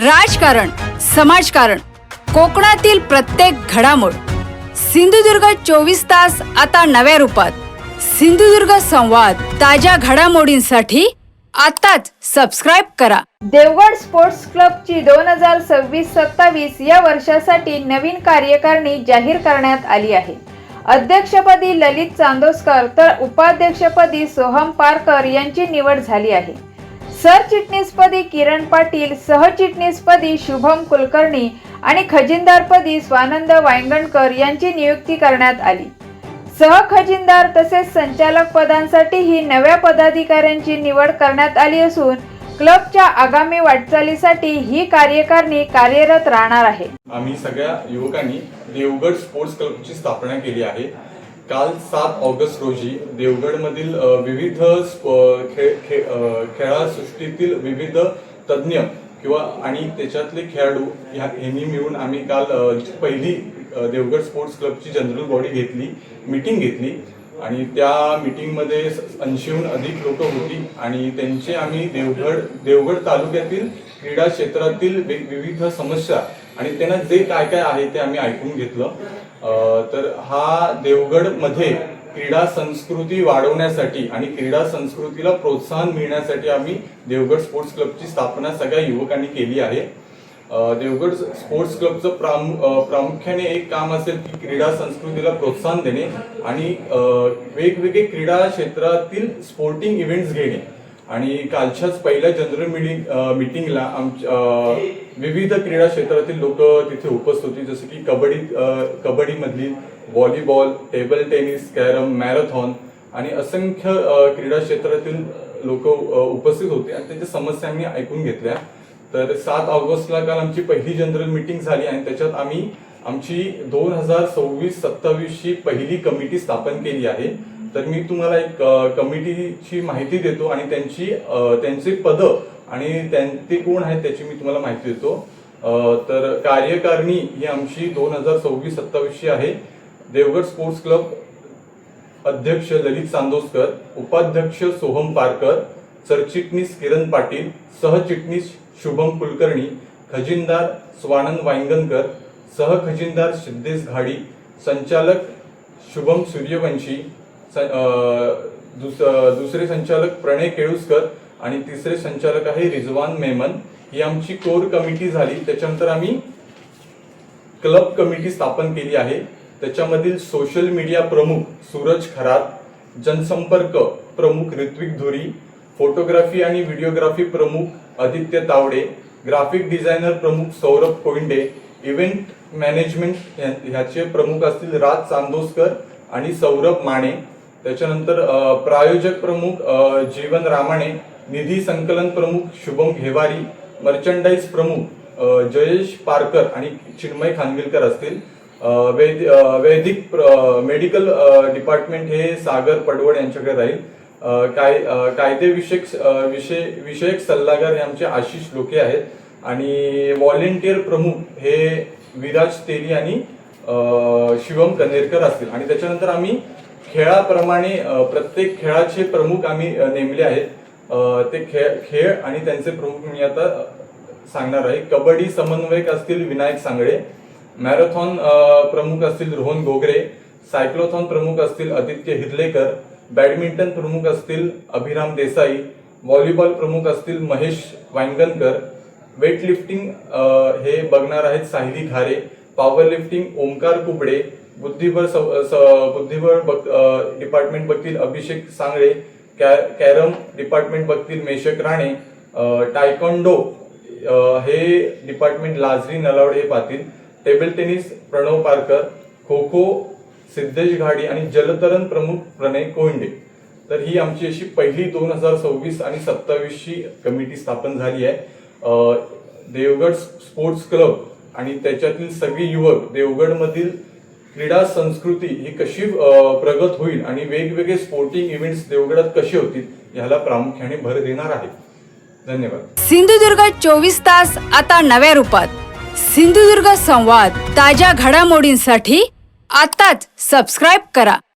राजकारण, समाजकारण, कोकणातील प्रत्येक घडामोड. सिंधुदुर्ग 24 तास आता नव्या रूपात. सिंधुदुर्ग संवाद, ताज्या घडामोडींसाठी आताच सबस्क्राइब करा. देवगड स्पोर्ट्स क्लबची 2026-27 या वर्षासाठी नवीन कार्यकारिणी जाहीर करण्यात आली आहे. अध्यक्षपदी ललित चांदोसकर तर उपाध्यक्षपदी सोहम पारकर यांची निवड झाली आहे. सरचिटणीसपदी किरण पाटील, सहचिटणीसपदी शुभम कुलकर्णी आणि खजिनदारपदी स्वानंद वांगणकर यांची नियुक्ती करण्यात आली. सहखजिनदार तसेच संचालक पदांसाठीही नव्या पदाधिकाऱ्यांची निवड करण्यात आली असून क्लबच्या आगामी वाटचालीसाठी ही कार्यकारिणी कार्यरत राहणार आहे. आम्ही सगळ्या युवकांनी देवगड स्पोर्ट्स क्लबची स्थापना केली आहे. काल 7 ऑगस्ट रोजी देवगडमधील विविध खेळासृष्टीतील विविध तज्ज्ञ आणि त्याच्यातले खेळाडू यांनी मिळून आम्ही काल पहिली देवगड स्पोर्ट्स क्लबची जनरल बॉडी मीटिंग घेतली आणि त्या मीटिंगमध्ये 80हून अधिक लोक होती आणि त्यांचे आम्ही देवगड तालुक्यातील क्रीडा क्षेत्रातील विविध समस्या आणि त्यांना जे काय काय आहे ते आम्ही ऐकून घेतलं. तर हा देवगडमध्ये क्रीडा संस्कृती वाढवण्यासाठी आणि क्रीडा संस्कृतीला प्रोत्साहन मिळण्यासाठी आम्ही देवगड स्पोर्ट्स क्लबची स्थापना सगळ्या युवकांनी केली आहे. देवगड स्पोर्ट्स क्लबचं प्रामुख्याने एक काम असेल की क्रीडा संस्कृतीला प्रोत्साहन देणे आणि वेगवेगळे क्रीडा क्षेत्रातील स्पोर्टिंग इव्हेंट्स घेणे. आणि कालच्याच पहिल्या जनरल मीटिंगला विविध क्रीडा क्षेत्रातील लोक तिथे उपस्थित होती, जसे की कबड्डीमधली, volleyball, table tennis, carrom, marathon आणि असंख्य क्रीडा क्षेत्रातील लोक उपस्थित होते आणि त्यांच्या समस्या आम्ही ऐकून घेतल्या. तर 7 ऑगस्टला काल आमची पहिली जनरल मीटिंग झाली आणि त्याच्यात आम्ही आमची 2026-27 पहिली कमिटी स्थापन केली आहे. तर मी तुम्हाला एक कमिटीची माहिती देतो आणि त्यांचे पद आणि ते कोण आहेत त्याची मी तुम्हाला माहिती देतो. तर कार्यकारिणी ही आमची 2026-27 आहे. देवगड स्पोर्ट्स क्लब अध्यक्ष ललित चांदोसकर, उपाध्यक्ष सोहम पारकर, सरचिटणीस किरण पाटील, सहचिटणीस शुभम कुलकर्णी, खजिनदार स्वानंद वांगणकर, सहखजिनदार सिद्धेश घाडी, संचालक शुभम सूर्यवंशी, दुसरे संचालक प्रणय केळुसकर आणि तिसरे संचालक आहे रिजवान मेमन. ही आमची कोर कमिटी झाली. त्याच्यानंतर आम्ही क्लब कमिटी स्थापन केली आहे. त्याच्यामधील सोशल मीडिया प्रमुख सूरज खरात, जनसंपर्क प्रमुख ऋत्विक धुरी, फोटोग्राफी आणि व्हिडिओग्राफी प्रमुख आदित्य तावडे, ग्राफिक डिझायनर प्रमुख सौरभ कोइंडे, इव्हेंट मॅनेजमेंट ह्याचे प्रमुख असतील राज चांदोसकर आणि सौरभ माने. त्याच्यानंतर प्रायोजक प्रमुख जीवन रामाणे, निधी संकलन प्रमुख शुभम घेवारी, मर्चंडाईज प्रमुख जयेश पारकर आणि चिन्मय खानविलकर असतील. वैदिक मेडिकल डिपार्टमेंट हे सागर पडवड यांच्याकडे राहील. कायदे विषयक सल्लागार हे आमचे आशिष लोके आहेत आणि व्हॉलेंटियर प्रमुख हे विराज तेली आणि शिवम कनेरकर असतील. आणि त्याच्यानंतर आम्ही खेळाप्रमाणे प्रत्येक खेळाचे प्रमुख आम्ही नेमले आहेत. ते खेळ आणि त्यांचे प्रमुख मी आता सांगणार आहे. कबड्डी समन्वयक असतील विनायक सांगळे, मॅरेथॉन प्रमुख असतील रोहन गोगरे, सायक्लोथॉन प्रमुख असतील आदित्य हिरलेकर, बॅडमिंटन प्रमुख असतील अभिराम देसाई, व्हॉलीबॉल प्रमुख असतील महेश वांगणकर, वेटलिफ्टिंग हे बघणार आहेत साहिली घारे, पॉवर लिफ्टिंग ओमकार कुबडे, बुद्धिबळ डिपार्टमेंट बघतील अभिषेक सांगळे, कॅरम डिपार्टमेंट बघतील मेशक राणे, टायकोंडो हे डिपार्टमेंट लाजरी नलावडे हे पाहतील, टेबल टेनिस प्रणव पारकर, खो खो सिद्धेश घाडी आणि जलतरण प्रमुख प्रणय कोइंडे. तर ही आमची अशी पहिली 2026 आणि 27 कमिटी स्थापन झाली आहे. देवगड स्पोर्ट्स क्लब आणि त्याच्यातील सगळी युवक देवगडमधील क्रीडा संस्कृती ही कशी प्रगत होईल आणि वेगवेगळे स्पोर्टिंग इव्हेंट्स देवगडात कसे होतील ह्याला प्रामुख्याने भर देणार आहे. धन्यवाद. सिंधुदुर्ग 24 तास आता नव्या रूपात. सिंधुदुर्ग संवाद, ताज्या घडामोडींसाठी आताच सबस्क्राइब करा.